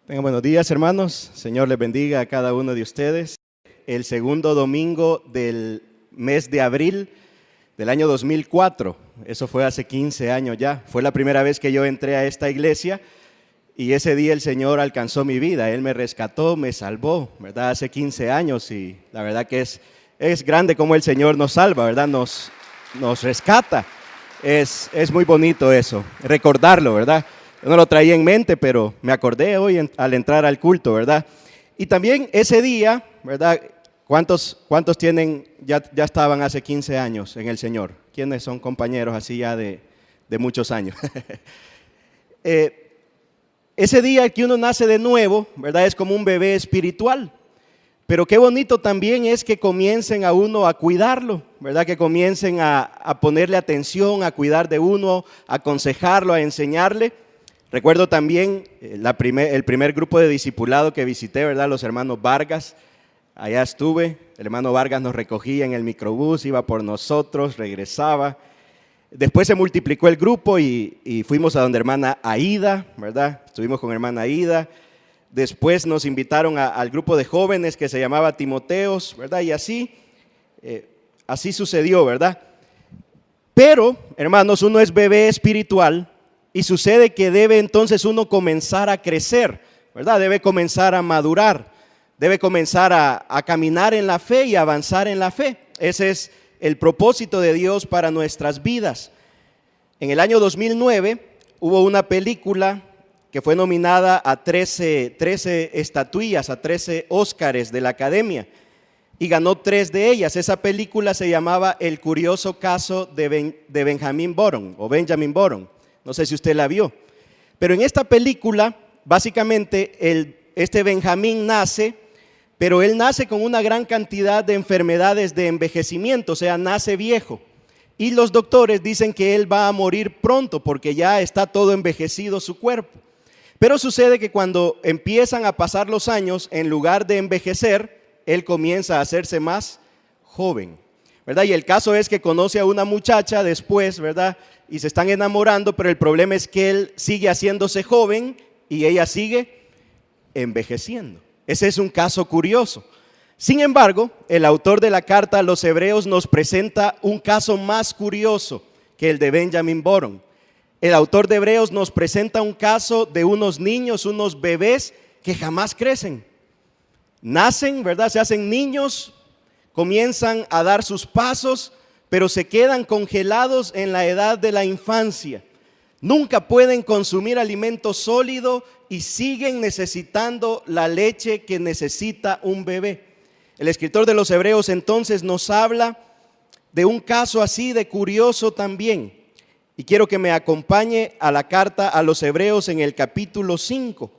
Tengan buenos días, hermanos. Señor les bendiga a cada uno de ustedes. El segundo domingo del mes de abril del año 2004, eso fue hace 15 años ya. Fue la primera vez que yo entré a esta iglesia y ese día el Señor alcanzó mi vida. Él me rescató, me salvó, ¿verdad? Hace 15 años y la verdad que es grande cómo el Señor nos salva, ¿verdad? Nos rescata. Es muy bonito eso, recordarlo, ¿verdad? Yo no lo traía en mente, pero me acordé hoy al entrar al culto, ¿verdad? Y también ese día, ¿verdad? ¿Cuántos tienen, ya estaban hace 15 años en el Señor? ¿Quiénes son compañeros así ya de muchos años? Ese día que uno nace de nuevo, ¿verdad? Es como un bebé espiritual. Pero qué bonito también es que comiencen a uno a cuidarlo, ¿verdad? Que comiencen a ponerle atención, a cuidar de uno, a aconsejarlo, a enseñarle. Recuerdo también el primer grupo de discipulado que visité, ¿verdad? Los hermanos Vargas. Allá estuve, el hermano Vargas nos recogía en el microbús, iba por nosotros, regresaba. Después se multiplicó el grupo y fuimos a donde hermana Aida, ¿verdad? Estuvimos con hermana Aida. Después nos invitaron al grupo de jóvenes que se llamaba Timoteos, ¿verdad? Y así sucedió, ¿verdad? Pero, hermanos, uno es bebé espiritual y sucede que debe entonces uno comenzar a crecer, ¿verdad? Debe comenzar a madurar, debe comenzar a caminar en la fe y avanzar en la fe. Ese es el propósito de Dios para nuestras vidas. En el año 2009 hubo una película que fue nominada a 13 estatuillas, a 13 Óscares de la Academia, y ganó 3 de ellas. Esa película se llamaba El curioso caso de Benjamin Button. No sé si usted la vio, pero en esta película, básicamente, este Benjamín nace, pero él nace con una gran cantidad de enfermedades de envejecimiento, o sea, nace viejo. Y los doctores dicen que él va a morir pronto porque ya está todo envejecido su cuerpo. Pero sucede que cuando empiezan a pasar los años, en lugar de envejecer, él comienza a hacerse más joven, ¿verdad? Y el caso es que conoce a una muchacha después, ¿verdad? Y se están enamorando, pero el problema es que él sigue haciéndose joven y ella sigue envejeciendo. Ese es un caso curioso. Sin embargo, el autor de la carta a los Hebreos nos presenta un caso más curioso que el de Benjamin Button. El autor de Hebreos nos presenta un caso de unos niños, unos bebés que jamás crecen. Nacen, ¿verdad? Se hacen niños, comienzan a dar sus pasos, pero se quedan congelados en la edad de la infancia. Nunca pueden consumir alimento sólido y siguen necesitando la leche que necesita un bebé. El escritor de los Hebreos entonces nos habla de un caso así de curioso también. Y quiero que me acompañe a la carta a los Hebreos en el capítulo 5.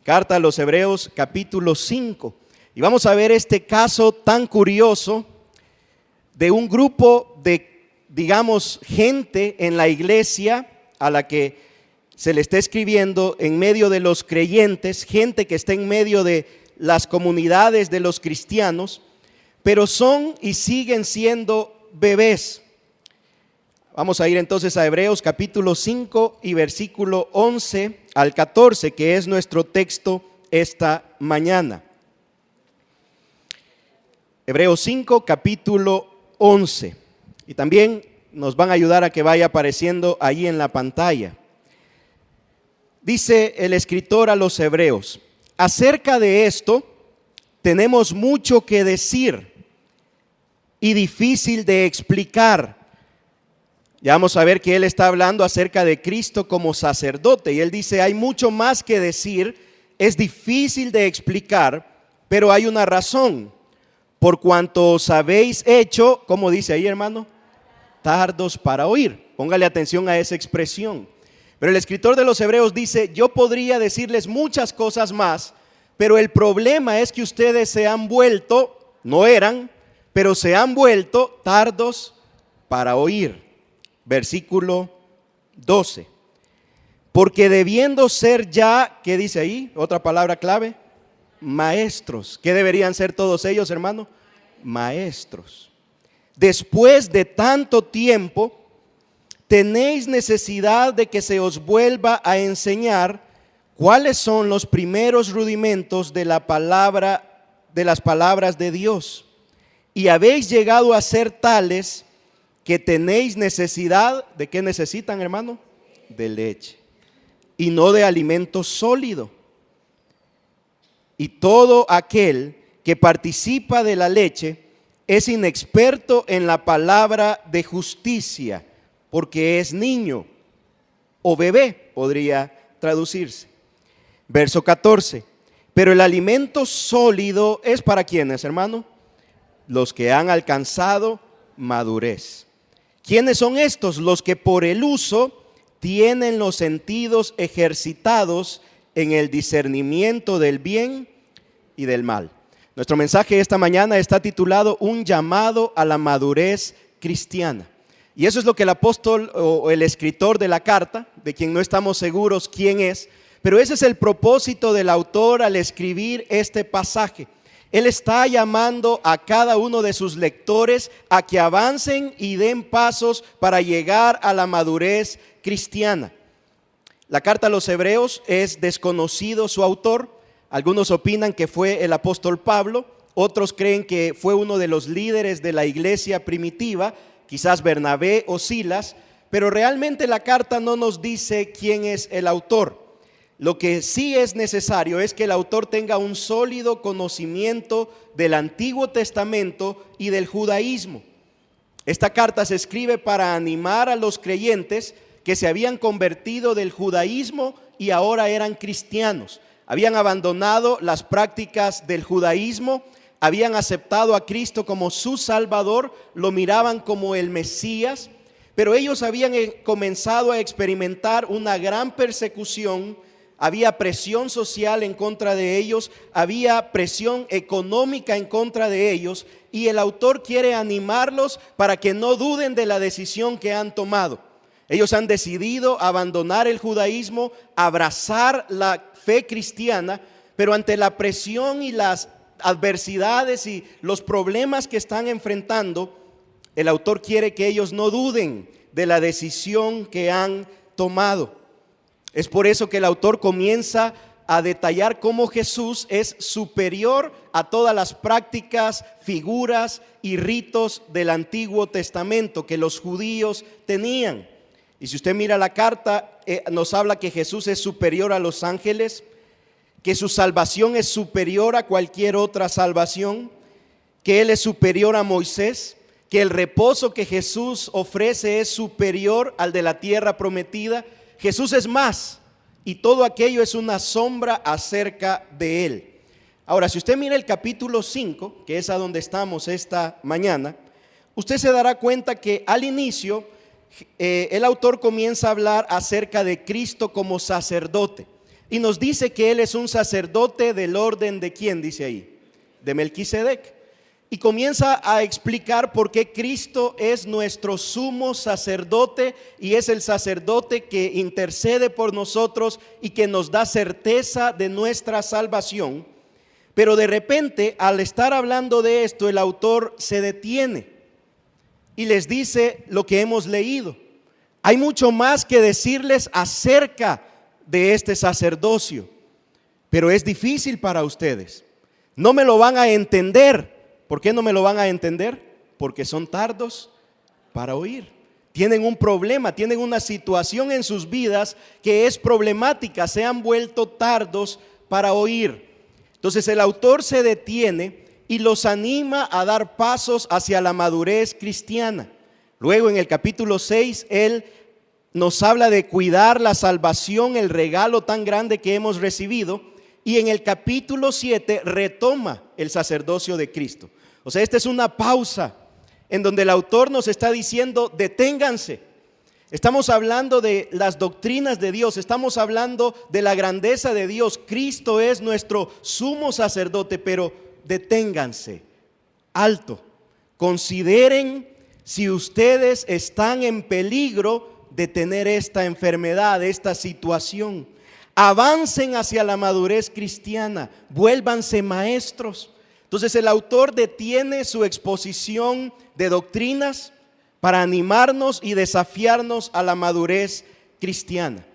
Carta a los Hebreos capítulo 5. Y vamos a ver este caso tan curioso de un grupo de, digamos, gente en la iglesia a la que se le está escribiendo en medio de los creyentes, gente que está en medio de las comunidades de los cristianos, pero son y siguen siendo bebés. Vamos a ir entonces a Hebreos capítulo 5 y versículo 11 al 14, que es nuestro texto esta mañana. Hebreos 5, capítulo 11. Y también nos van a ayudar a que vaya apareciendo ahí en la pantalla. Dice el escritor a los Hebreos: acerca de esto tenemos mucho que decir y difícil de explicar. Ya vamos a ver que él está hablando acerca de Cristo como sacerdote. Y él dice, hay mucho más que decir, es difícil de explicar, pero hay una razón. Por cuanto os habéis hecho, ¿cómo dice ahí, hermano? Tardos para oír. Póngale atención a esa expresión. Pero el escritor de los Hebreos dice, yo podría decirles muchas cosas más, pero el problema es que ustedes se han vuelto, no eran, pero se han vuelto tardos para oír. Versículo 12. Porque debiendo ser ya, ¿qué dice ahí? Otra palabra clave, maestros. ¿Qué deberían ser todos ellos, hermano? Maestros. Después de tanto tiempo, tenéis necesidad de que se os vuelva a enseñar ¿cuáles son los primeros rudimentos de la palabra, de las palabras de Dios? Y habéis llegado a ser tales que tenéis necesidad, ¿de qué necesitan, hermano? De leche, y no de alimento sólido. Y todo aquel que participa de la leche es inexperto en la palabra de justicia, porque es niño o bebé, podría traducirse. Verso 14. Pero el alimento sólido es para ¿quiénes, hermano? Los que han alcanzado madurez. ¿Quiénes son estos? Los que por el uso tienen los sentidos ejercitados en el discernimiento del bien y del mal. Nuestro mensaje esta mañana está titulado Un llamado a la madurez cristiana. Y eso es lo que el apóstol o el escritor de la carta, de quien no estamos seguros quién es, pero ese es el propósito del autor al escribir este pasaje. Él está llamando a cada uno de sus lectores a que avancen y den pasos para llegar a la madurez cristiana. La carta a los Hebreos es desconocido su autor. Algunos opinan que fue el apóstol Pablo, otros creen que fue uno de los líderes de la iglesia primitiva, quizás Bernabé o Silas, pero realmente la carta no nos dice quién es el autor. Lo que sí es necesario es que el autor tenga un sólido conocimiento del Antiguo Testamento y del judaísmo. Esta carta se escribe para animar a los creyentes que se habían convertido del judaísmo y ahora eran cristianos. Habían abandonado las prácticas del judaísmo, habían aceptado a Cristo como su Salvador, lo miraban como el Mesías, pero ellos habían comenzado a experimentar una gran persecución. Había presión social en contra de ellos, había presión económica en contra de ellos, y el autor quiere animarlos para que no duden de la decisión que han tomado. Ellos han decidido abandonar el judaísmo, abrazar la fe cristiana, pero ante la presión y las adversidades y los problemas que están enfrentando, el autor quiere que ellos no duden de la decisión que han tomado. Es por eso que el autor comienza a detallar cómo Jesús es superior a todas las prácticas, figuras y ritos del Antiguo Testamento que los judíos tenían. Y si usted mira la carta, nos habla que Jesús es superior a los ángeles, que su salvación es superior a cualquier otra salvación, que Él es superior a Moisés, que el reposo que Jesús ofrece es superior al de la tierra prometida. Jesús es más, y todo aquello es una sombra acerca de Él. Ahora, si usted mira el capítulo 5, que es a donde estamos esta mañana, usted se dará cuenta que al inicio el autor comienza a hablar acerca de Cristo como sacerdote. Y nos dice que Él es un sacerdote del orden de ¿quién? Dice ahí, de Melquisedec. Y comienza a explicar por qué Cristo es nuestro sumo sacerdote y es el sacerdote que intercede por nosotros y que nos da certeza de nuestra salvación. Pero de repente, al estar hablando de esto, el autor se detiene y les dice lo que hemos leído. Hay mucho más que decirles acerca de este sacerdocio, pero es difícil para ustedes. No me lo van a entender. ¿Por qué no me lo van a entender? Porque son tardos para oír. Tienen un problema, tienen una situación en sus vidas que es problemática, se han vuelto tardos para oír. Entonces el autor se detiene y los anima a dar pasos hacia la madurez cristiana. Luego en el capítulo 6 él nos habla de cuidar la salvación, el regalo tan grande que hemos recibido, y en el capítulo 7 retoma el sacerdocio de Cristo. O sea, esta es una pausa en donde el autor nos está diciendo, deténganse. Estamos hablando de las doctrinas de Dios, estamos hablando de la grandeza de Dios. Cristo es nuestro sumo sacerdote, pero deténganse, alto. Consideren si ustedes están en peligro de tener esta enfermedad, esta situación. Avancen hacia la madurez cristiana, vuélvanse maestros. Entonces el autor detiene su exposición de doctrinas para animarnos y desafiarnos a la madurez cristiana.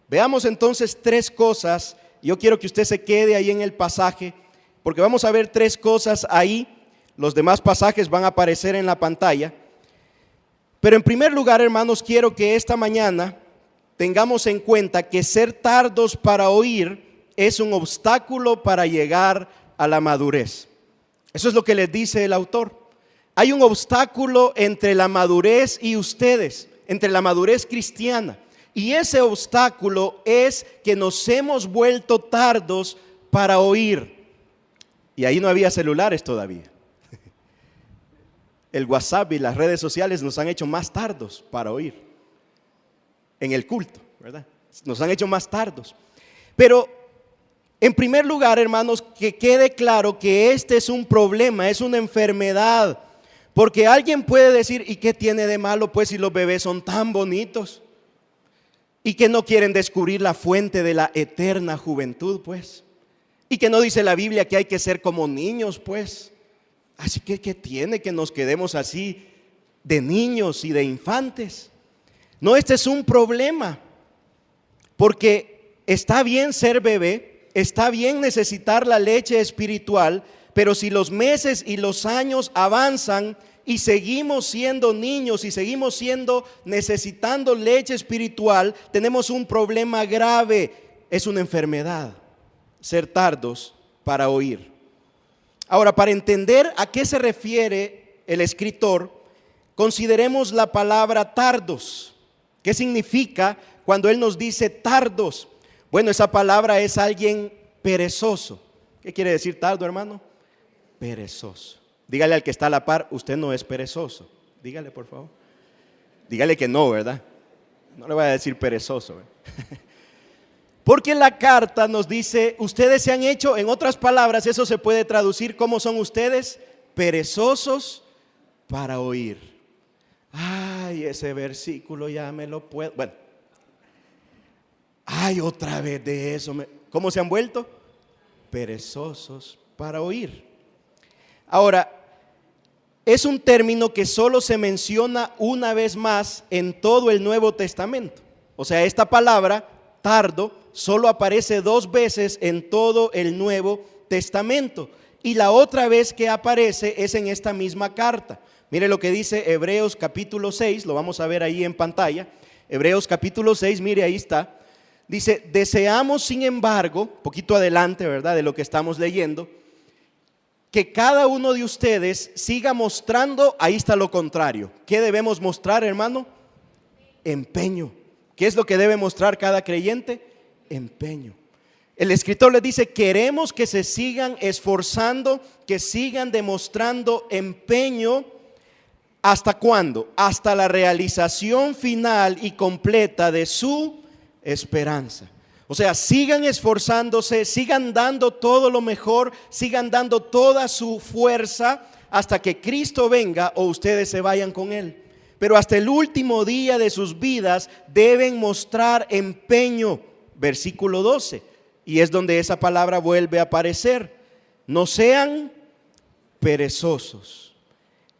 Veamos entonces tres cosas Yo quiero que usted se quede ahí en el pasaje, porque vamos a ver tres cosas ahí. Los demás pasajes van a aparecer en la pantalla. Pero en primer lugar, hermanos, quiero que esta mañana tengamos en cuenta que ser tardos para oír es un obstáculo para llegar a la madurez. Eso es lo que les dice el autor. Hay un obstáculo entre la madurez y ustedes, entre la madurez cristiana. Y ese obstáculo es que nos hemos vuelto tardos para oír. Y ahí no había celulares todavía. El WhatsApp y las redes sociales nos han hecho más tardos para oír. En el culto, ¿verdad? Nos han hecho más tardos. Pero en primer lugar, hermanos, que quede claro que este es un problema, es una enfermedad. Porque alguien puede decir, ¿y qué tiene de malo pues si los bebés son tan bonitos? Y que no quieren descubrir la fuente de la eterna juventud pues. Y que no dice la Biblia que hay que ser como niños pues. Así que ¿qué tiene que nos quedemos así de niños y de infantes? No, este es un problema. Porque está bien ser bebé, está bien necesitar la leche espiritual, pero si los meses y los años avanzan y seguimos siendo niños y seguimos necesitando leche espiritual, tenemos un problema grave. Es una enfermedad, ser tardos para oír. Ahora, para entender a qué se refiere el escritor, consideremos la palabra tardos. ¿Qué significa cuando él nos dice tardos? Bueno, esa palabra es alguien perezoso. ¿Qué quiere decir tardo, hermano? Perezoso. Dígale al que está a la par, usted no es perezoso. Dígale, por favor. Dígale que no, ¿verdad? No le voy a decir perezoso, ¿verdad? Porque la carta nos dice, ustedes se han hecho, en otras palabras, eso se puede traducir, ¿cómo son ustedes? Perezosos para oír. Ay, ese versículo ya me lo puedo. Bueno, ay, otra vez de eso. ¿Cómo se han vuelto? Perezosos para oír. Ahora, es un término que solo se menciona una vez más en todo el Nuevo Testamento. O sea, esta palabra, tardo, solo aparece 2 veces en todo el Nuevo Testamento. Y la otra vez que aparece es en esta misma carta. Mire lo que dice Hebreos capítulo 6, lo vamos a ver ahí en pantalla. Hebreos capítulo 6, mire ahí está. Dice, deseamos sin embargo, poquito adelante, ¿verdad? De lo que estamos leyendo, que cada uno de ustedes siga mostrando, ahí está lo contrario. ¿Qué debemos mostrar, hermano? Empeño. ¿Qué es lo que debe mostrar cada creyente? Empeño. El escritor les dice, queremos que se sigan esforzando, que sigan demostrando empeño. ¿Hasta cuándo? Hasta la realización final y completa de su esperanza. O sea, sigan esforzándose, sigan dando todo lo mejor, sigan dando toda su fuerza hasta que Cristo venga o ustedes se vayan con Él. Pero hasta el último día de sus vidas deben mostrar empeño. Versículo 12. Y es donde esa palabra vuelve a aparecer. No sean perezosos.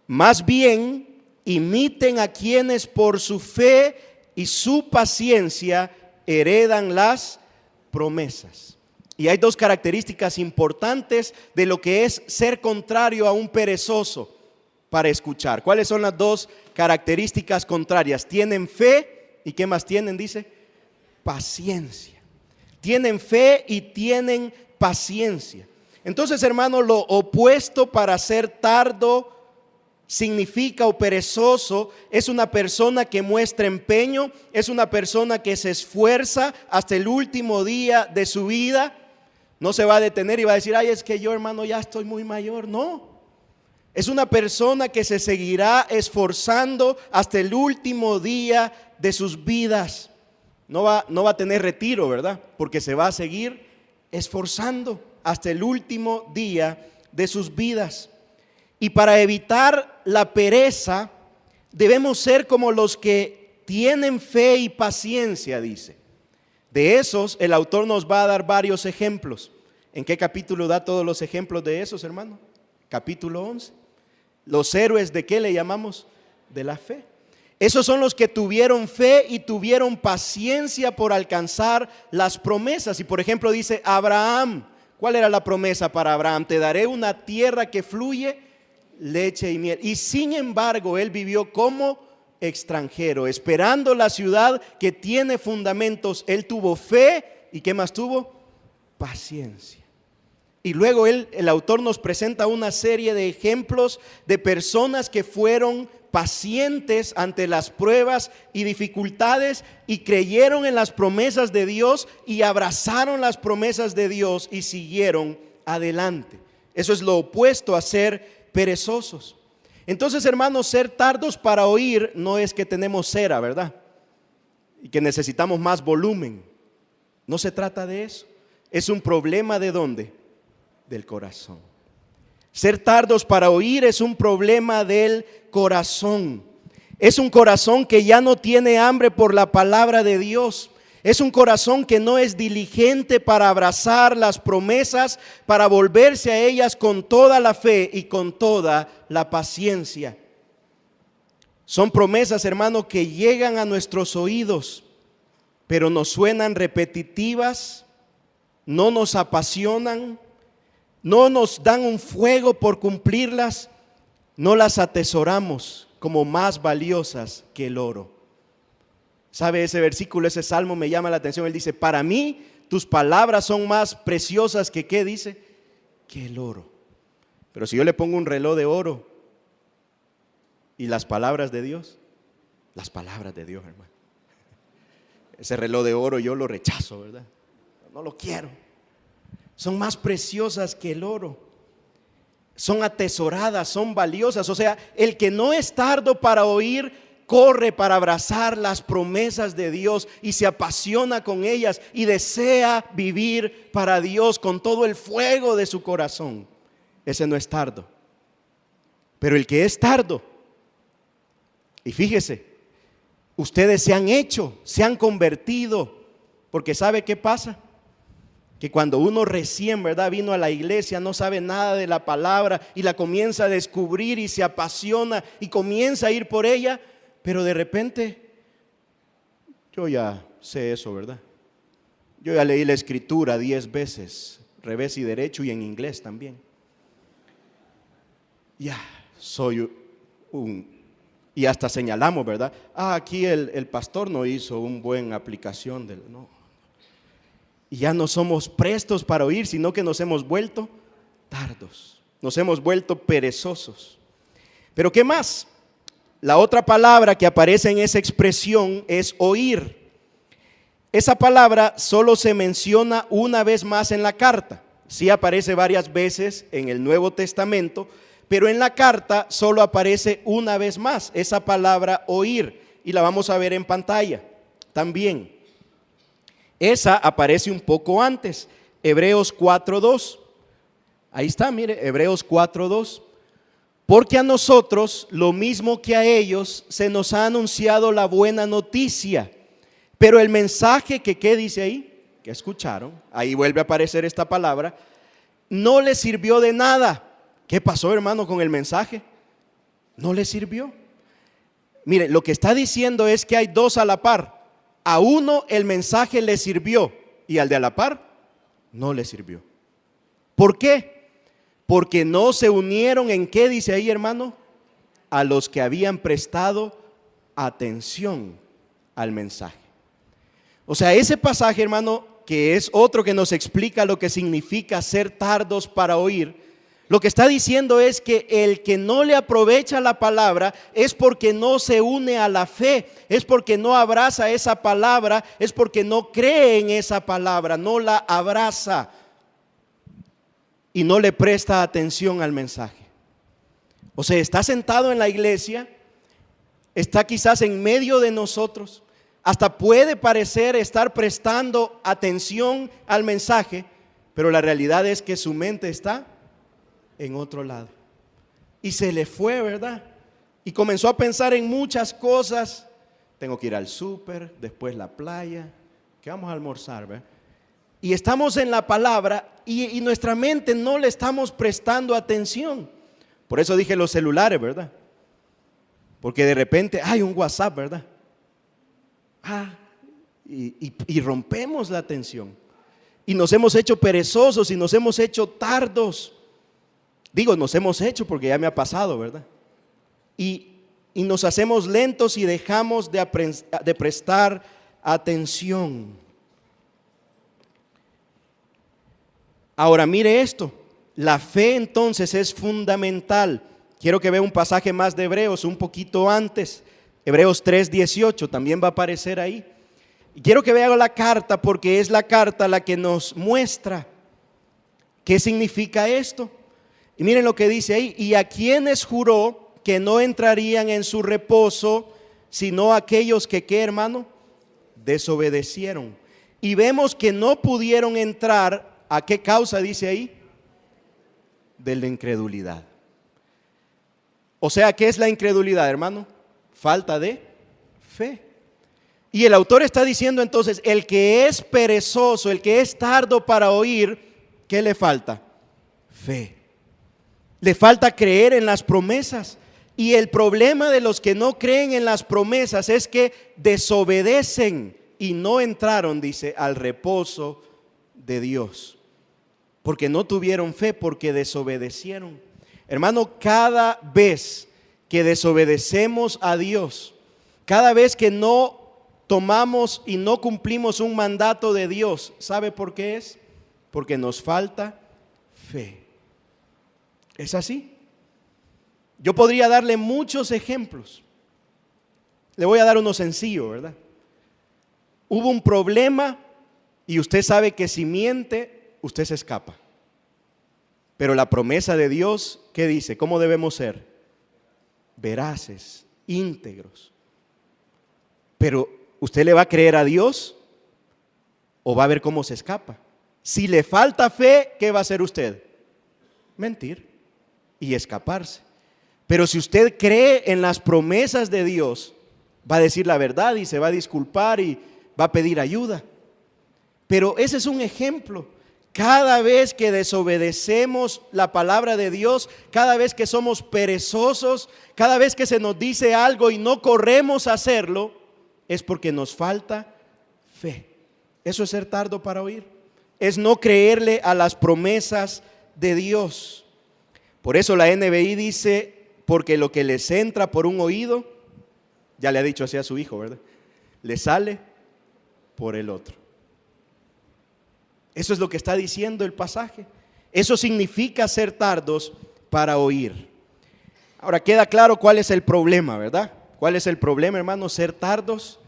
Más bien, imiten a quienes por su fe y su paciencia heredan las promesas. Y hay 2 características importantes de lo que es ser contrario a un perezoso para escuchar. ¿Cuáles son las 2 características contrarias? Tienen fe y ¿qué más tienen? Dice, paciencia. Tienen fe y tienen paciencia. Entonces, hermano, lo opuesto para ser tardo significa o perezoso es una persona que muestra empeño, es una persona que se esfuerza hasta el último día de su vida. No se va a detener y va a decir, ay, es que yo, hermano, ya estoy muy mayor. No, es una persona que se seguirá esforzando hasta el último día de sus vidas. No va a tener retiro, ¿verdad? Porque se va a seguir esforzando hasta el último día de sus vidas. Y para evitar la pereza, debemos ser como los que tienen fe y paciencia, dice. De esos, el autor nos va a dar varios ejemplos. ¿En qué capítulo da todos los ejemplos de esos, hermano? Capítulo 11. Los héroes, ¿de qué le llamamos? De la fe. Esos son los que tuvieron fe y tuvieron paciencia por alcanzar las promesas. Y por ejemplo dice Abraham, ¿cuál era la promesa para Abraham? Te daré una tierra que fluye leche y miel. Y sin embargo él vivió como extranjero, esperando la ciudad que tiene fundamentos. Él tuvo fe y ¿qué más tuvo? Paciencia. Y luego el autor nos presenta una serie de ejemplos de personas que fueron pacientes ante las pruebas y dificultades y creyeron en las promesas de Dios y abrazaron las promesas de Dios y siguieron adelante. Eso es lo opuesto a ser perezosos. Entonces, hermanos, ser tardos para oír no es que tenemos cera, ¿verdad? Y que necesitamos más volumen. No se trata de eso. Es un problema ¿de dónde? Del corazón. Ser tardos para oír es un problema del corazón. Es un corazón que ya no tiene hambre por la palabra de Dios. Es un corazón que no es diligente para abrazar las promesas, para volverse a ellas con toda la fe y con toda la paciencia. Son promesas, hermano, que llegan a nuestros oídos, pero nos suenan repetitivas, no nos apasionan, no nos dan un fuego por cumplirlas, no las atesoramos como más valiosas que el oro. ¿Sabe ese versículo, ese salmo me llama la atención? Él dice, para mí tus palabras son más preciosas que, ¿qué dice? Que el oro. Pero si yo le pongo un reloj de oro y las palabras de Dios, hermano. Ese reloj de oro yo lo rechazo, ¿verdad? No lo quiero. Son más preciosas que el oro. Son atesoradas, son valiosas. O sea, el que no es tardo para oír, corre para abrazar las promesas de Dios y se apasiona con ellas y desea vivir para Dios con todo el fuego de su corazón. Ese no es tardo. Pero el que es tardo, y fíjese, ustedes se han hecho, se han convertido, porque ¿sabe qué pasa? Que cuando uno recién, ¿verdad?, vino a la iglesia, no sabe nada de la palabra y la comienza a descubrir y se apasiona y comienza a ir por ella, pero de repente, yo ya sé eso, ¿verdad? Yo ya leí la escritura 10 veces, revés y derecho y en inglés también. Ya soy y hasta señalamos, ¿verdad? Aquí el pastor no hizo una buena aplicación del, no. Y ya no somos prestos para oír, sino que nos hemos vuelto tardos, nos hemos vuelto perezosos. Pero ¿qué más? La otra palabra que aparece en esa expresión es oír. Esa palabra solo se menciona una vez más en la carta. Sí aparece varias veces en el Nuevo Testamento, pero en la carta solo aparece una vez más esa palabra oír, y la vamos a ver en pantalla también. Esa aparece un poco antes, Hebreos 4:2. Ahí está, mire, Hebreos 4:2. Porque a nosotros, lo mismo que a ellos, se nos ha anunciado la buena noticia. Pero el mensaje que, ¿qué dice ahí? Que escucharon, ahí vuelve a aparecer esta palabra, no les sirvió de nada. ¿Qué pasó, hermano, con el mensaje? No les sirvió. Mire, lo que está diciendo es que hay dos a la par. A uno el mensaje le sirvió y al de a la par no le sirvió. ¿Por qué? Porque no se unieron en ¿qué dice ahí, hermano? A los que habían prestado atención al mensaje. O sea, ese pasaje, hermano, que es otro que nos explica lo que significa ser tardos para oír, lo que está diciendo es que el que no le aprovecha la palabra es porque no se une a la fe, es porque no abraza esa palabra, es porque no cree en esa palabra, no la abraza y no le presta atención al mensaje. O sea, está sentado en la iglesia, está quizás en medio de nosotros, hasta puede parecer estar prestando atención al mensaje, pero la realidad es que su mente está en otro lado y se le fue, ¿verdad? Y comenzó a pensar en muchas cosas. Tengo que ir al súper, después la playa, ¿qué vamos a almorzar, ¿verdad? Y estamos en la palabra y nuestra mente no le estamos prestando atención. Por eso dije los celulares, ¿verdad? Porque de repente hay un WhatsApp, ¿verdad? Y rompemos la atención. Y nos hemos hecho perezosos y nos hemos hecho tardos. Digo, nos hemos hecho porque ya me ha pasado, ¿verdad? Y nos hacemos lentos y dejamos de prestar atención. Ahora mire esto, la fe entonces es fundamental. Quiero que vea un pasaje más de Hebreos, un poquito antes, Hebreos 3:18, también va a aparecer ahí. Y quiero que vea la carta porque es la carta la que nos muestra qué significa esto. Y miren lo que dice ahí, y a quienes juró que no entrarían en su reposo, sino aquellos que, ¿qué, hermano? Desobedecieron. Y vemos que no pudieron entrar, ¿a qué causa dice ahí? De la incredulidad. O sea, ¿qué es la incredulidad, hermano? Falta de fe. Y el autor está diciendo entonces, el que es perezoso, el que es tardo para oír, ¿qué le falta? Fe. Le falta creer en las promesas. Y el problema de los que no creen en las promesas es que desobedecen y no entraron, dice, al reposo de Dios. Porque no tuvieron fe, porque desobedecieron. Hermano, cada vez que desobedecemos a Dios, cada vez que no tomamos y no cumplimos un mandato de Dios, ¿sabe por qué es? Porque nos falta fe. ¿Es así? Yo podría darle muchos ejemplos. Le voy a dar uno sencillo, ¿verdad? Hubo un problema y usted sabe que si miente, usted se escapa. Pero la promesa de Dios, ¿qué dice? ¿Cómo debemos ser? Veraces, íntegros. Pero ¿usted le va a creer a Dios o va a ver cómo se escapa? Si le falta fe, ¿qué va a hacer usted? Mentir y escaparse. Pero si usted cree en las promesas de Dios, va a decir la verdad y se va a disculpar y va a pedir ayuda. Pero ese es un ejemplo. Cada vez que desobedecemos la palabra de Dios, cada vez que somos perezosos, cada vez que se nos dice algo y no corremos a hacerlo, es porque nos falta fe. Eso es ser tardo para oír. Es no creerle a las promesas de Dios. Por eso la NBI dice, porque lo que les entra por un oído, ya le ha dicho así a su hijo, ¿verdad? Le sale por el otro. Eso es lo que está diciendo el pasaje. Eso significa ser tardos para oír. Ahora queda claro cuál es el problema, ¿verdad? ¿Cuál es el problema, hermano? Ser tardos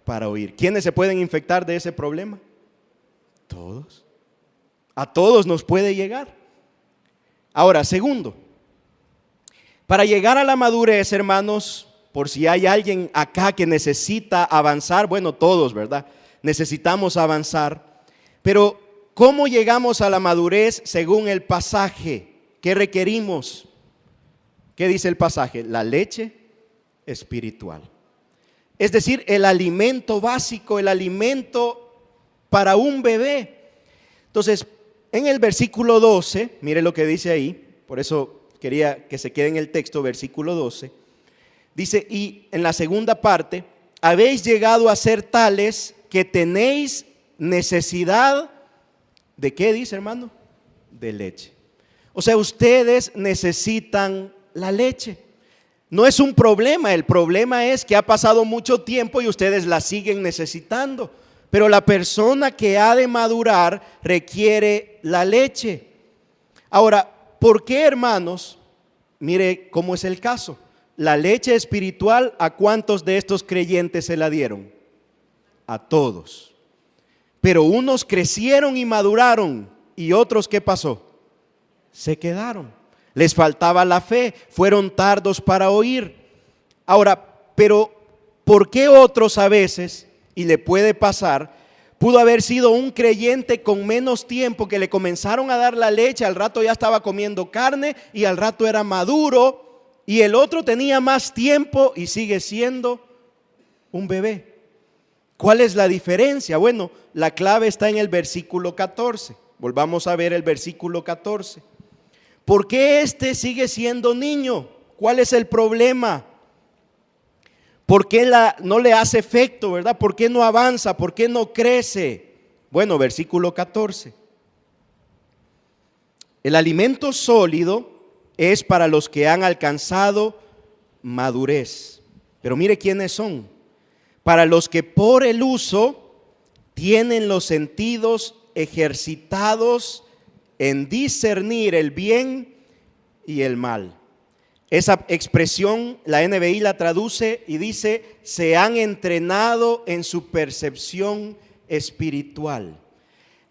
para oír. ¿Quiénes se pueden infectar de ese problema? Todos. A todos nos puede llegar. Ahora, segundo, para llegar a la madurez, hermanos, por si hay alguien acá que necesita avanzar, bueno, todos, ¿verdad? Necesitamos avanzar, pero ¿cómo llegamos a la madurez según el pasaje? ¿Qué requerimos? ¿Qué dice el pasaje? La leche espiritual. Es decir, el alimento básico, el alimento para un bebé. Entonces, en el versículo 12, mire lo que dice ahí, por eso quería que se quede en el texto, versículo 12. Dice, y en la segunda parte, habéis llegado a ser tales que tenéis necesidad ¿de qué dice, hermano? De leche. O sea, ustedes necesitan la leche. No es un problema, el problema es que ha pasado mucho tiempo y ustedes la siguen necesitando. Pero la persona que ha de madurar requiere la leche. Ahora, ¿por qué, hermanos? Mire cómo es el caso. La leche espiritual, ¿a cuántos de estos creyentes se la dieron? A todos. Pero unos crecieron y maduraron y otros, ¿qué pasó? Se quedaron. Les faltaba la fe, fueron tardos para oír. Ahora, pero ¿por qué otros a veces, y le puede pasar, pudo haber sido un creyente con menos tiempo que le comenzaron a dar la leche, al rato ya estaba comiendo carne y al rato era maduro, y el otro tenía más tiempo y sigue siendo un bebé? ¿Cuál es la diferencia? Bueno, la clave está en el versículo 14. Volvamos a ver el versículo 14. ¿Por qué este sigue siendo niño? ¿Cuál es el problema? ¿Por qué no le hace efecto, verdad? ¿Por qué no avanza? ¿Por qué no crece? Bueno, versículo 14. El alimento sólido es para los que han alcanzado madurez. Pero mire quiénes son. Para los que por el uso tienen los sentidos ejercitados en discernir el bien y el mal. Esa expresión la NBI la traduce y dice: se han entrenado en su percepción espiritual.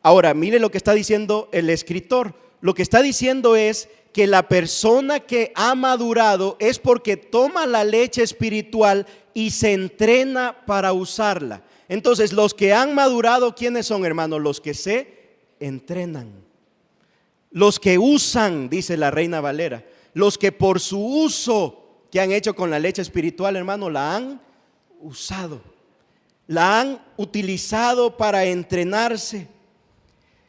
Ahora, mire lo que está diciendo el escritor. Lo que está diciendo es que la persona que ha madurado es porque toma la leche espiritual y se entrena para usarla. Entonces, los que han madurado, ¿quiénes son, hermanos? Los que se entrenan. Los que usan, dice la Reina Valera. Los que por su uso que han hecho con la leche espiritual, hermano, la han usado. La han utilizado para entrenarse.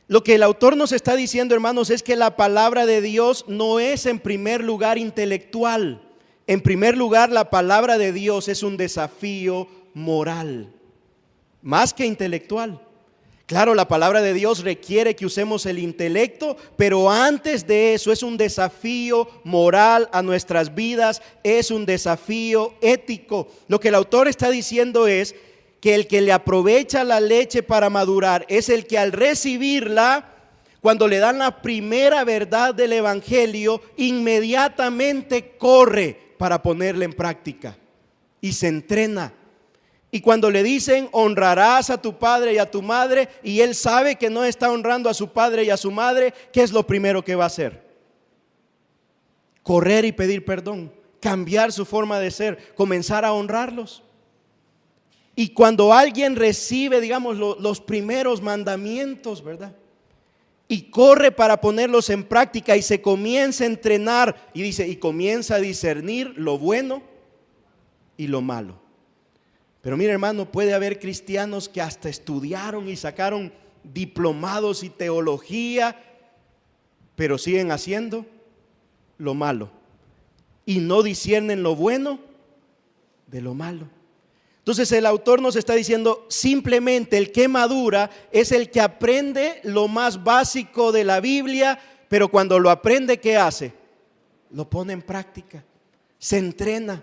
Lo que el autor nos está diciendo, hermanos, es que la palabra de Dios no es en primer lugar intelectual. En primer lugar, la palabra de Dios es un desafío moral, más que intelectual. Claro, la palabra de Dios requiere que usemos el intelecto, pero antes de eso es un desafío moral a nuestras vidas, es un desafío ético. Lo que el autor está diciendo es que el que le aprovecha la leche para madurar es el que al recibirla, cuando le dan la primera verdad del evangelio, inmediatamente corre para ponerla en práctica y se entrena. Y cuando le dicen honrarás a tu padre y a tu madre, y él sabe que no está honrando a su padre y a su madre, ¿qué es lo primero que va a hacer? Correr y pedir perdón, cambiar su forma de ser, comenzar a honrarlos. Y cuando alguien recibe, digamos, los primeros mandamientos, ¿verdad? Y corre para ponerlos en práctica y se comienza a entrenar, y dice, y comienza a discernir lo bueno y lo malo. Pero mire, hermano, puede haber cristianos que hasta estudiaron y sacaron diplomados y teología, pero siguen haciendo lo malo y no disciernen lo bueno de lo malo. Entonces el autor nos está diciendo, simplemente el que madura es el que aprende lo más básico de la Biblia, pero cuando lo aprende, ¿qué hace? Lo pone en práctica, se entrena.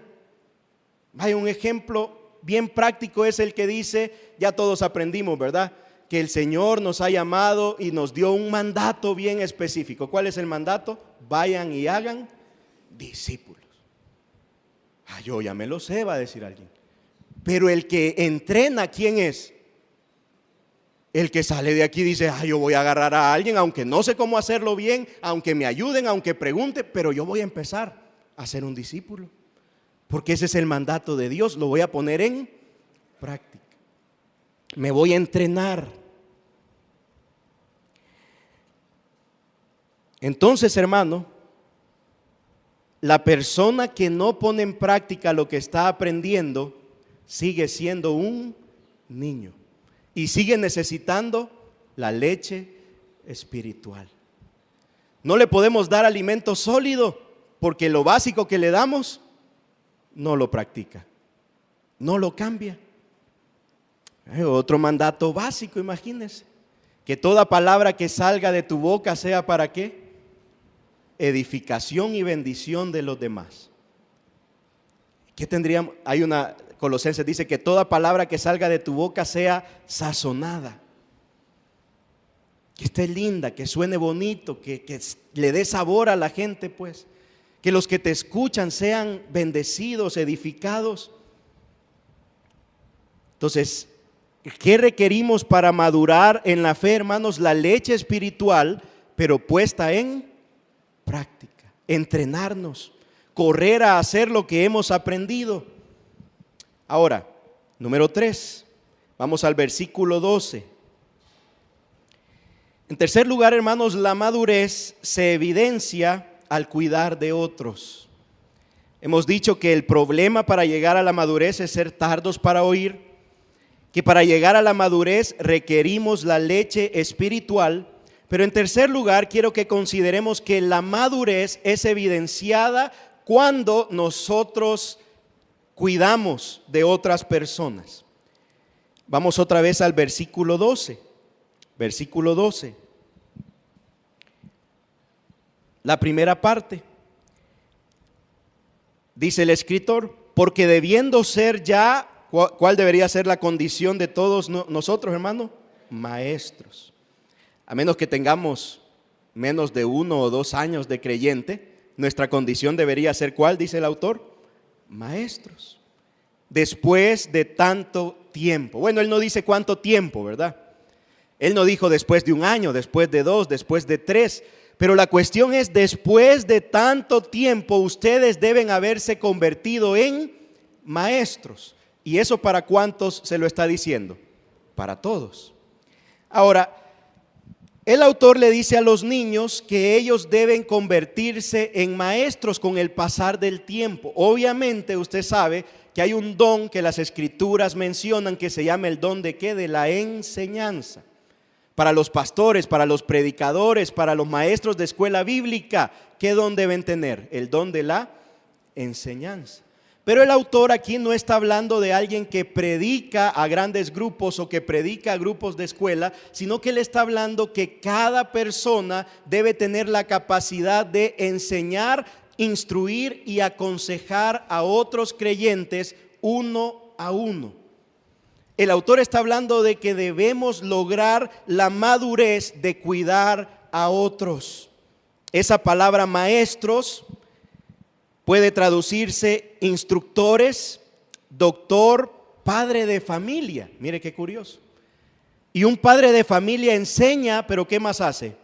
Hay un ejemplo bien práctico, es el que dice, ya todos aprendimos, ¿verdad? Que el Señor nos ha llamado y nos dio un mandato bien específico. ¿Cuál es el mandato? Vayan y hagan discípulos. Yo ya me lo sé, va a decir alguien. Pero el que entrena, ¿quién es? El que sale de aquí y dice, yo voy a agarrar a alguien, aunque no sé cómo hacerlo bien, aunque me ayuden, aunque pregunte, pero yo voy a empezar a ser un discípulo. Porque ese es el mandato de Dios, lo voy a poner en práctica. Me voy a entrenar. Entonces, hermano, la persona que no pone en práctica lo que está aprendiendo sigue siendo un niño y sigue necesitando la leche espiritual. No le podemos dar alimento sólido porque lo básico que le damos no lo practica, no lo cambia. Otro mandato básico, imagínense, que toda palabra que salga de tu boca sea ¿para qué? Edificación y bendición de los demás. ¿Qué tendríamos? Colosenses dice que toda palabra que salga de tu boca sea sazonada, que esté linda, que suene bonito, que le dé sabor a la gente, pues. Que los que te escuchan sean bendecidos, edificados. Entonces, ¿qué requerimos para madurar en la fe, hermanos? La leche espiritual, pero puesta en práctica, entrenarnos, correr a hacer lo que hemos aprendido. Ahora, número 3, vamos al versículo 12. En tercer lugar, hermanos, la madurez se evidencia al cuidar de otros. Hemos dicho que el problema para llegar a la madurez es ser tardos para oír, que para llegar a la madurez requerimos la leche espiritual, pero en tercer lugar quiero que consideremos que la madurez es evidenciada cuando nosotros cuidamos de otras personas. Vamos otra vez al versículo 12. Versículo 12. La primera parte. Dice el escritor, porque debiendo ser ya, ¿cuál debería ser la condición de todos nosotros, hermano? Maestros. A menos que tengamos menos de 1 o 2 años de creyente, nuestra condición debería ser, ¿cuál? Dice el autor, maestros. Después de tanto tiempo. Bueno, él no dice cuánto tiempo, ¿verdad? Él no dijo después de 1 año, después de 2, después de 3. Pero la cuestión es, después de tanto tiempo, ustedes deben haberse convertido en maestros. ¿Y eso para cuántos se lo está diciendo? Para todos. Ahora, el autor le dice a los niños que ellos deben convertirse en maestros con el pasar del tiempo. Obviamente usted sabe que hay un don que las escrituras mencionan que se llama el don de ¿qué? De la enseñanza. Para los pastores, para los predicadores, para los maestros de escuela bíblica, ¿qué don deben tener? El don de la enseñanza. Pero el autor aquí no está hablando de alguien que predica a grandes grupos o que predica a grupos de escuela, sino que él está hablando que cada persona debe tener la capacidad de enseñar, instruir y aconsejar a otros creyentes uno a uno. El autor está hablando de que debemos lograr la madurez de cuidar a otros. Esa palabra maestros puede traducirse instructores, doctor, padre de familia. Mire qué curioso. Y un padre de familia enseña, pero ¿qué más hace?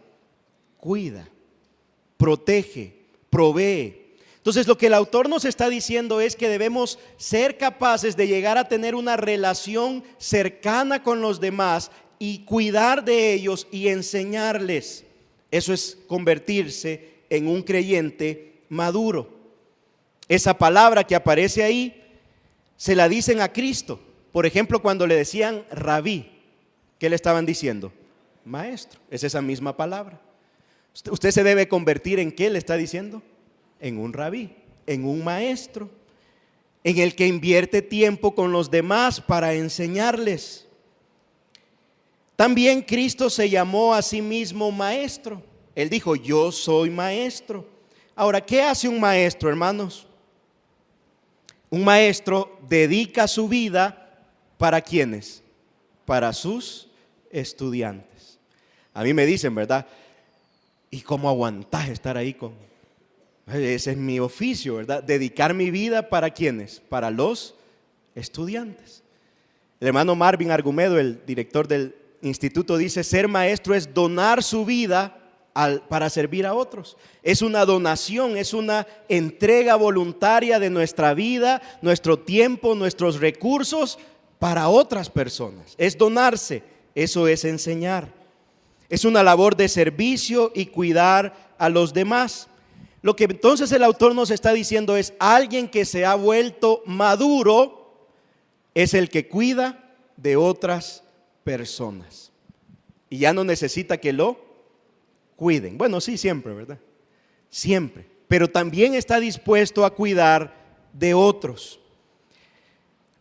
Cuida, protege, provee. Entonces lo que el autor nos está diciendo es que debemos ser capaces de llegar a tener una relación cercana con los demás y cuidar de ellos y enseñarles. Eso es convertirse en un creyente maduro. Esa palabra que aparece ahí se la dicen a Cristo. Por ejemplo, cuando le decían rabí, ¿qué le estaban diciendo? Maestro. Es esa misma palabra. Usted se debe convertir en ¿qué le está diciendo? En un rabí, en un maestro, en el que invierte tiempo con los demás para enseñarles. También Cristo se llamó a sí mismo maestro. Él dijo, yo soy maestro. Ahora, ¿qué hace un maestro, hermanos? Un maestro dedica su vida ¿para quiénes? Para sus estudiantes. A mí me dicen, ¿verdad? ¿Y cómo aguantás estar ahí con? Ese es mi oficio, ¿verdad? Dedicar mi vida ¿para quiénes? Para los estudiantes. El hermano Marvin Argumedo, el director del instituto, dice, ser maestro es donar su vida para servir a otros. Es una donación, es una entrega voluntaria de nuestra vida, nuestro tiempo, nuestros recursos para otras personas. Es donarse, eso es enseñar. Es una labor de servicio y cuidar a los demás. Lo que entonces el autor nos está diciendo es, alguien que se ha vuelto maduro es el que cuida de otras personas. Y ya no necesita que lo cuiden. Bueno, sí, siempre, ¿verdad? Siempre. Pero también está dispuesto a cuidar de otros.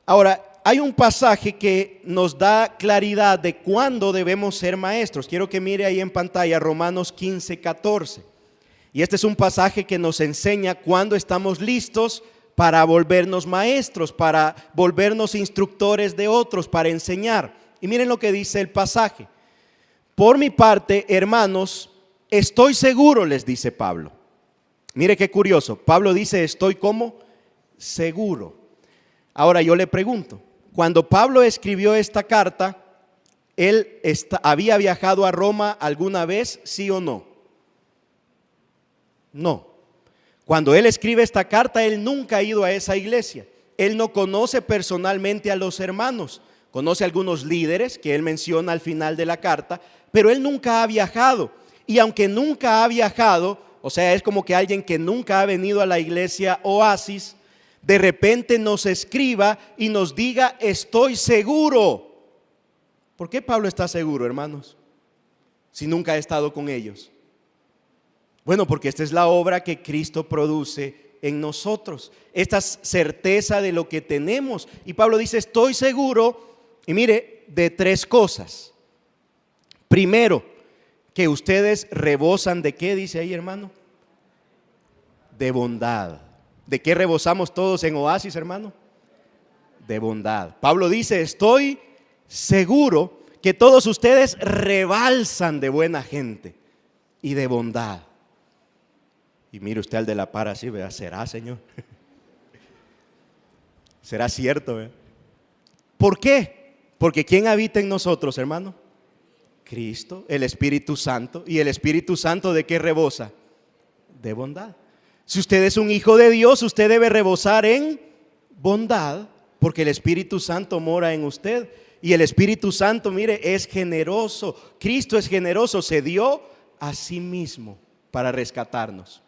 Ahora, hay un pasaje que nos da claridad de cuándo debemos ser maestros. Quiero que mire ahí en pantalla Romanos 15, 14. Y este es un pasaje que nos enseña cuándo estamos listos para volvernos maestros, para volvernos instructores de otros, para enseñar. Y miren lo que dice el pasaje. Por mi parte, hermanos, estoy seguro, les dice Pablo. Mire qué curioso. Pablo dice, estoy como seguro. Ahora yo le pregunto, cuando Pablo escribió esta carta, ¿él había viajado a Roma alguna vez, sí o no? No. Cuando él escribe esta carta, él nunca ha ido a esa iglesia. Él no conoce personalmente a los hermanos. Conoce a algunos líderes que él menciona al final de la carta, pero él nunca ha viajado. Y aunque nunca ha viajado, o sea, es como que alguien que nunca ha venido a la iglesia Oasis, de repente nos escriba y nos diga, estoy seguro. ¿Por qué Pablo está seguro, hermanos? Si nunca ha estado con ellos. Bueno, porque esta es la obra que Cristo produce en nosotros, esta certeza de lo que tenemos. Y Pablo dice, estoy seguro, y mire, de tres cosas. Primero, que ustedes rebosan de qué, dice ahí, hermano, de bondad. ¿De qué rebosamos todos en Oasis, hermano? De bondad. Pablo dice, estoy seguro que todos ustedes rebalsan de buena gente y de bondad. Y mire usted al de la par así, ¿verdad? ¿Será, Señor? ¿Será cierto? ¿Verdad? ¿Por qué? Porque ¿quién habita en nosotros, hermano? Cristo, el Espíritu Santo. ¿Y el Espíritu Santo de qué rebosa? De bondad. Si usted es un hijo de Dios, usted debe rebosar en bondad, porque el Espíritu Santo mora en usted. Y el Espíritu Santo, mire, es generoso. Cristo es generoso, se dio a sí mismo para rescatarnos.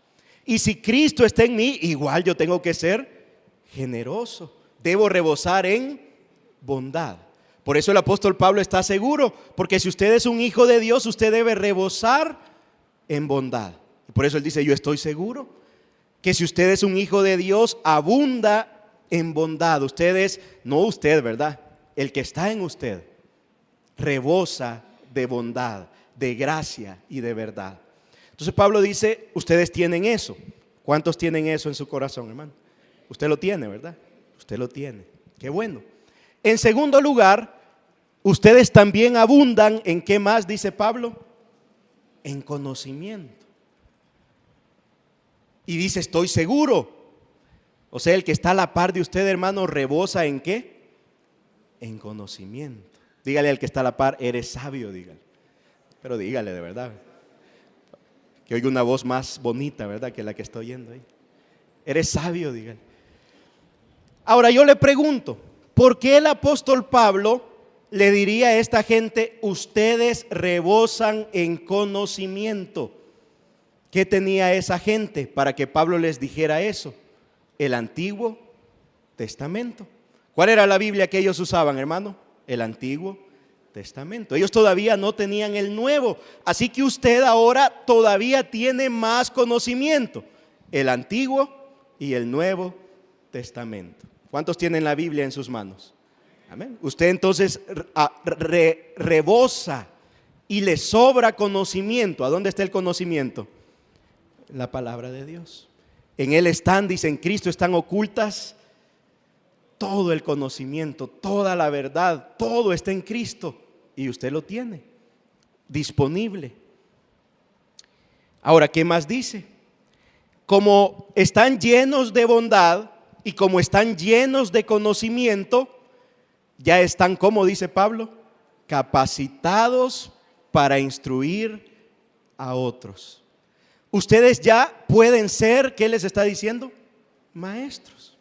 Y si Cristo está en mí, igual yo tengo que ser generoso. Debo rebosar en bondad. Por eso el apóstol Pablo está seguro, porque si usted es un hijo de Dios, usted debe rebosar en bondad. Y por eso él dice, yo estoy seguro que si usted es un hijo de Dios, abunda en bondad. Usted es, no usted, ¿verdad? El que está en usted rebosa de bondad, de gracia y de verdad. Entonces Pablo dice, ustedes tienen eso. ¿Cuántos tienen eso en su corazón, hermano? Usted lo tiene, ¿verdad? Usted lo tiene. Qué bueno. En segundo lugar, ustedes también abundan en ¿qué más dice Pablo? En conocimiento. Y dice, estoy seguro. O sea, el que está a la par de usted, hermano, rebosa ¿en qué? En conocimiento. Dígale al que está a la par, eres sabio, dígale. Pero dígale de verdad. Que oiga una voz más bonita, ¿verdad? Que la que estoy oyendo ahí. Eres sabio, dígale. Ahora yo le pregunto, ¿por qué el apóstol Pablo le diría a esta gente, ustedes rebosan en conocimiento? ¿Qué tenía esa gente para que Pablo les dijera eso? El Antiguo Testamento. ¿Cuál era la Biblia que ellos usaban, hermano? El Antiguo Testamento. Ellos todavía no tenían el Nuevo. Así que usted ahora todavía tiene más conocimiento. El Antiguo y el Nuevo Testamento. ¿Cuántos tienen la Biblia en sus manos? Amén. Usted entonces rebosa y le sobra conocimiento. ¿A dónde está el conocimiento? La palabra de Dios. En Él están, dice, en Cristo están ocultas todo el conocimiento, toda la verdad, todo está en Cristo y usted lo tiene disponible. Ahora, ¿qué más dice? Como están llenos de bondad y como están llenos de conocimiento, ya están, como dice Pablo, capacitados para instruir a otros. Ustedes ya pueden ser, ¿qué les está diciendo? Maestros.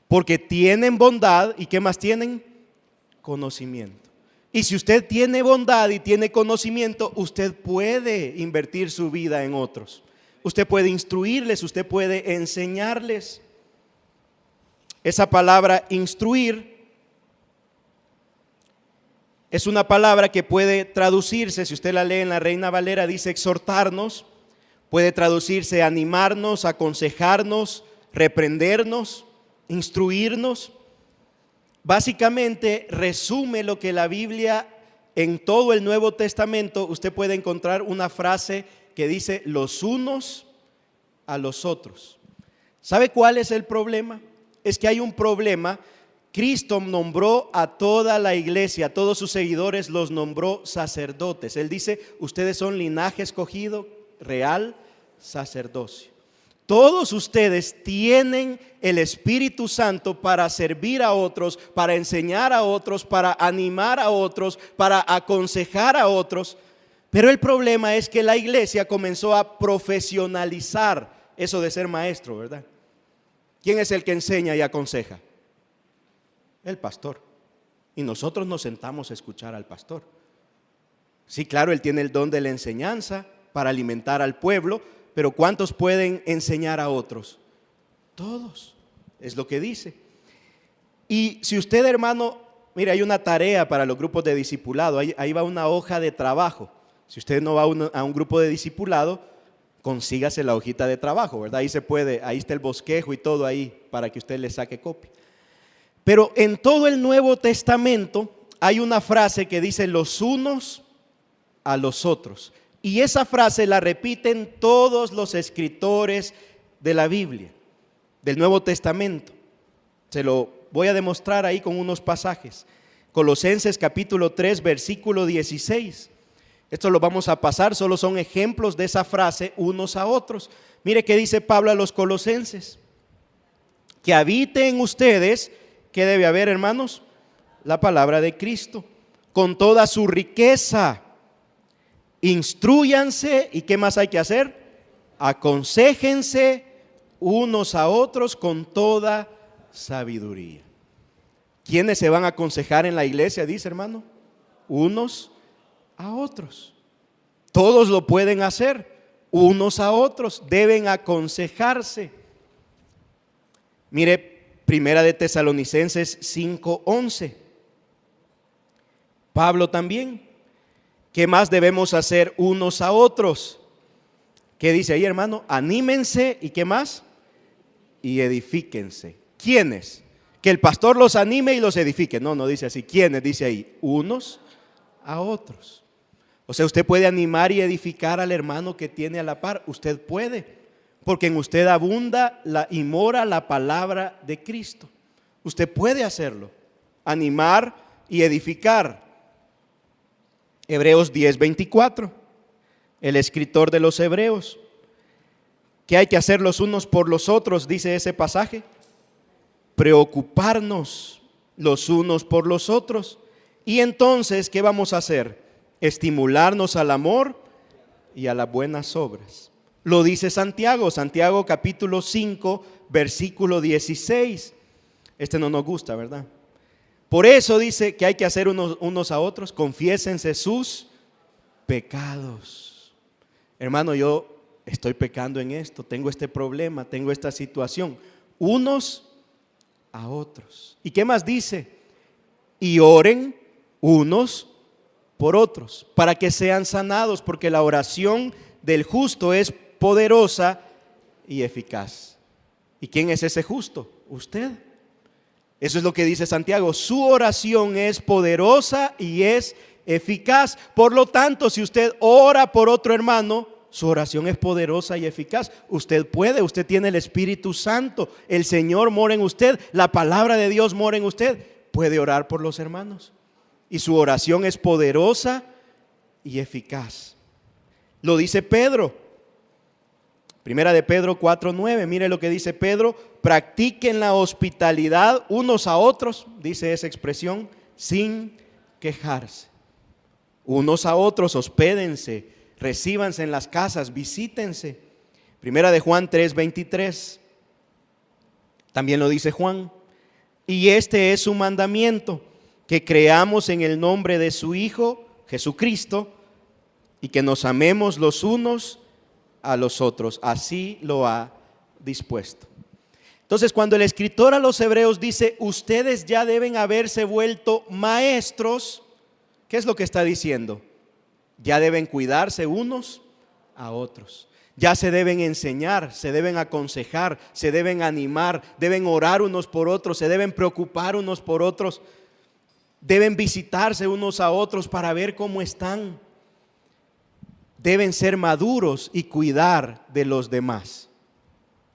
Porque tienen bondad y ¿qué más tienen? Conocimiento. Y si usted tiene bondad y tiene conocimiento, usted puede invertir su vida en otros. Usted puede instruirles, usted puede enseñarles. Esa palabra instruir es una palabra que puede traducirse, si usted la lee en la Reina Valera, dice exhortarnos, puede traducirse animarnos, aconsejarnos, reprendernos, instruirnos. Básicamente resume lo que la Biblia en todo el Nuevo Testamento. Usted puede encontrar una frase que dice los unos a los otros. ¿Sabe cuál es el problema? Es que hay un problema. Cristo nombró a toda la iglesia, a todos sus seguidores los nombró sacerdotes. Él dice, ustedes son linaje escogido, real sacerdocio. Todos ustedes tienen el Espíritu Santo para servir a otros, para enseñar a otros, para animar a otros, para aconsejar a otros. Pero el problema es que la iglesia comenzó a profesionalizar eso de ser maestro, ¿verdad? ¿Quién es el que enseña y aconseja? El pastor. Y nosotros nos sentamos a escuchar al pastor. Sí, claro, él tiene el don de la enseñanza para alimentar al pueblo, pero ¿cuántos pueden enseñar a otros? Todos, es lo que dice. Y si usted, hermano, mire, hay una tarea para los grupos de discipulado, ahí va una hoja de trabajo. Si usted no va a un grupo de discipulado, consígase la hojita de trabajo, ¿verdad? Ahí se puede, ahí está el bosquejo y todo ahí para que usted le saque copia. Pero en todo el Nuevo Testamento hay una frase que dice los unos a los otros. Y esa frase la repiten todos los escritores de la Biblia, del Nuevo Testamento. Se lo voy a demostrar ahí con unos pasajes. Colosenses capítulo 3, versículo 16. Esto lo vamos a pasar, solo son ejemplos de esa frase, unos a otros. Mire qué dice Pablo a los colosenses. Que habite en ustedes, ¿qué debe haber, hermanos? La palabra de Cristo, con toda su riqueza. Instrúyanse, ¿y qué más hay que hacer? Aconséjense unos a otros con toda sabiduría. ¿Quiénes se van a aconsejar en la iglesia? Dice, hermano, unos a otros. Todos lo pueden hacer, unos a otros, deben aconsejarse. Mire, Primera de Tesalonicenses 5:11. Pablo también. ¿Qué más debemos hacer unos a otros? ¿Qué dice ahí, hermano? Anímense, ¿y qué más? Y edifíquense. ¿Quiénes? Que el pastor los anime y los edifique. No, no dice así. ¿Quiénes? Dice ahí, unos a otros. O sea, usted puede animar y edificar al hermano que tiene a la par. Usted puede, porque en usted abunda y mora la palabra de Cristo. Usted puede hacerlo, animar y edificar. Hebreos 10:24, el escritor de los Hebreos. ¿Qué hay que hacer los unos por los otros? Dice ese pasaje. Preocuparnos los unos por los otros. Y entonces, ¿qué vamos a hacer? Estimularnos al amor y a las buenas obras. Lo dice Santiago, Santiago capítulo 5, versículo 16. Este no nos gusta, ¿verdad? Por eso dice que hay que hacer unos a otros, confiésense sus pecados. Hermano, yo estoy pecando en esto, tengo este problema, tengo esta situación. Unos a otros. ¿Y qué más dice? Y oren unos por otros, para que sean sanados, porque la oración del justo es poderosa y eficaz. ¿Y quién es ese justo? Usted. Eso es lo que dice Santiago, su oración es poderosa y es eficaz. Por lo tanto, si usted ora por otro hermano, su oración es poderosa y eficaz. Usted puede, usted tiene el Espíritu Santo, el Señor mora en usted, la palabra de Dios mora en usted. Puede orar por los hermanos y su oración es poderosa y eficaz. Lo dice Pedro. Primera de Pedro 4:9, mire lo que dice Pedro, practiquen la hospitalidad unos a otros, dice esa expresión, sin quejarse. Unos a otros, hospédense, recíbanse en las casas, visítense. Primera de Juan 3:23, también lo dice Juan, y este es su mandamiento, que creamos en el nombre de su Hijo, Jesucristo, y que nos amemos los unos a los otros, así lo ha dispuesto. Entonces, cuando el escritor a los hebreos dice, ustedes ya deben haberse vuelto maestros, ¿qué es lo que está diciendo? Ya deben cuidarse unos a otros, ya se deben enseñar, se deben aconsejar, se deben animar, deben orar unos por otros, se deben preocupar unos por otros, deben visitarse unos a otros para ver cómo están. Deben ser maduros y cuidar de los demás.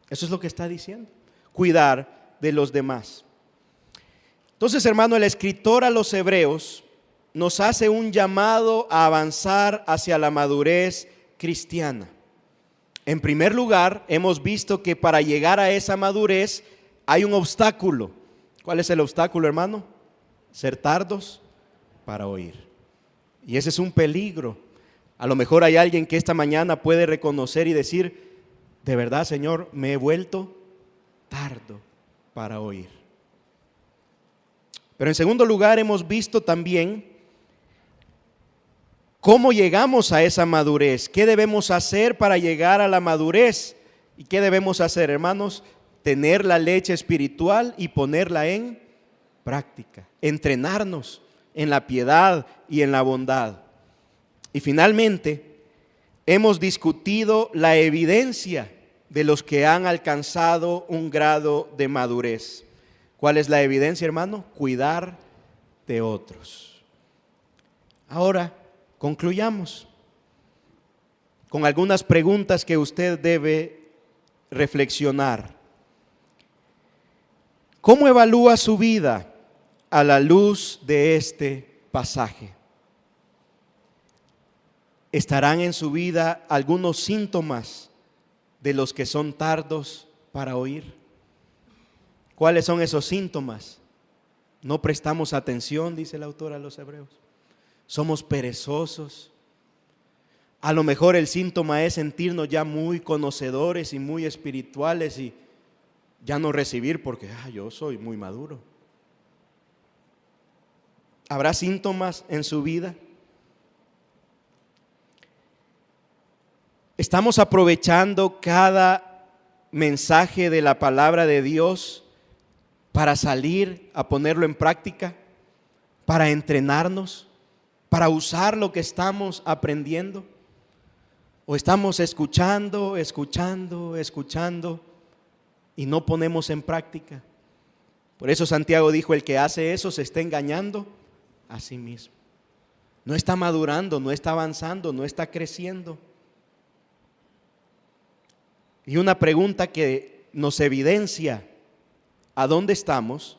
Eso es lo que está diciendo, cuidar de los demás. Entonces, hermano, el escritor a los hebreos nos hace un llamado a avanzar hacia la madurez cristiana. En primer lugar, hemos visto que para llegar a esa madurez hay un obstáculo. ¿Cuál es el obstáculo, hermano? Ser tardos para oír. Y ese es un peligro. A lo mejor hay alguien que esta mañana puede reconocer y decir, de verdad, Señor, me he vuelto tardo para oír. Pero en segundo lugar, hemos visto también cómo llegamos a esa madurez. ¿Qué debemos hacer para llegar a la madurez? ¿Y qué debemos hacer, hermanos? Tener la leche espiritual y ponerla en práctica. Entrenarnos en la piedad y en la bondad. Y finalmente, hemos discutido la evidencia de los que han alcanzado un grado de madurez. ¿Cuál es la evidencia, hermano? Cuidar de otros. Ahora, concluyamos con algunas preguntas que usted debe reflexionar. ¿Cómo evalúa su vida a la luz de este pasaje? ¿Estarán en su vida algunos síntomas de los que son tardos para oír? ¿Cuáles son esos síntomas? No prestamos atención, dice el autor a los Hebreos. Somos perezosos. A lo mejor el síntoma es sentirnos ya muy conocedores y muy espirituales y ya no recibir porque yo soy muy maduro. ¿Habrá síntomas en su vida? ¿Estamos aprovechando cada mensaje de la palabra de Dios para salir a ponerlo en práctica, para entrenarnos, para usar lo que estamos aprendiendo? ¿O estamos escuchando y no ponemos en práctica? Por eso Santiago dijo, el que hace eso se está engañando a sí mismo. No está madurando, no está avanzando, no está creciendo. Y una pregunta que nos evidencia a dónde estamos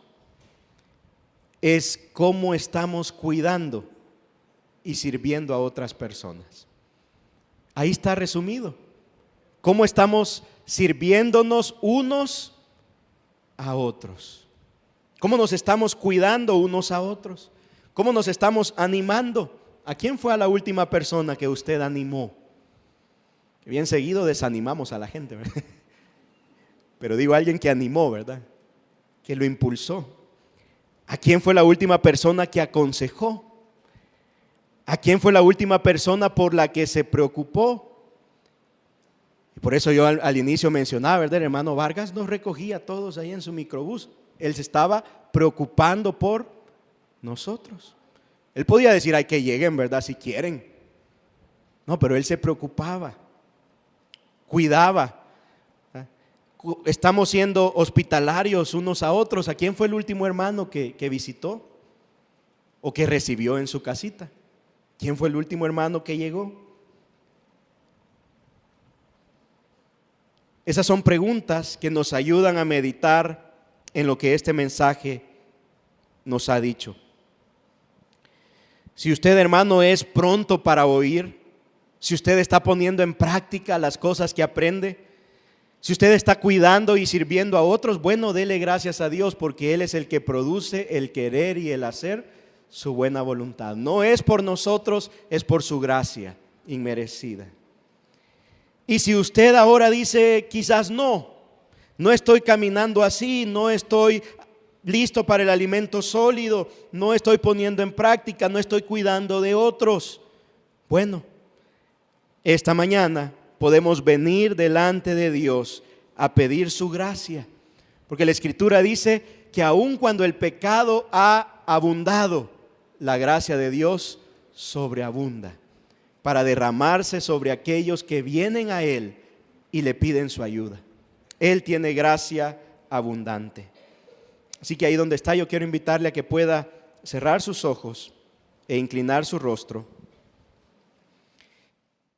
es cómo estamos cuidando y sirviendo a otras personas. Ahí está resumido. ¿Cómo estamos sirviéndonos unos a otros? ¿Cómo nos estamos cuidando unos a otros? ¿Cómo nos estamos animando? ¿A quién fue a la última persona que usted animó? Bien seguido desanimamos a la gente, ¿verdad? Pero digo alguien que animó, ¿verdad? Que lo impulsó. ¿A quién fue la última persona que aconsejó? ¿A quién fue la última persona por la que se preocupó? Y por eso yo al inicio mencionaba, ¿verdad? El hermano Vargas nos recogía a todos ahí en su microbús. Él se estaba preocupando por nosotros. Él podía decir, hay que lleguen, ¿verdad? Si quieren. No, pero él se preocupaba, cuidaba. Estamos siendo hospitalarios unos a otros. ¿A quién fue el último hermano que visitó o que recibió en su casita? ¿Quién fue el último hermano que llegó? Esas son preguntas que nos ayudan a meditar en lo que este mensaje nos ha dicho. Si usted, hermano, es pronto para oír, si usted está poniendo en práctica las cosas que aprende, si usted está cuidando y sirviendo a otros, bueno, dele gracias a Dios porque Él es el que produce el querer y el hacer su buena voluntad. No es por nosotros, es por su gracia inmerecida. Y si usted ahora dice, quizás no estoy caminando así, no estoy listo para el alimento sólido, no estoy poniendo en práctica, no estoy cuidando de otros. Bueno, esta mañana podemos venir delante de Dios a pedir su gracia, porque la Escritura dice que aun cuando el pecado ha abundado, la gracia de Dios sobreabunda para derramarse sobre aquellos que vienen a Él y le piden su ayuda. Él tiene gracia abundante. Así que ahí donde está, yo quiero invitarle a que pueda cerrar sus ojos e inclinar su rostro.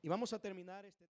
Y vamos a terminar este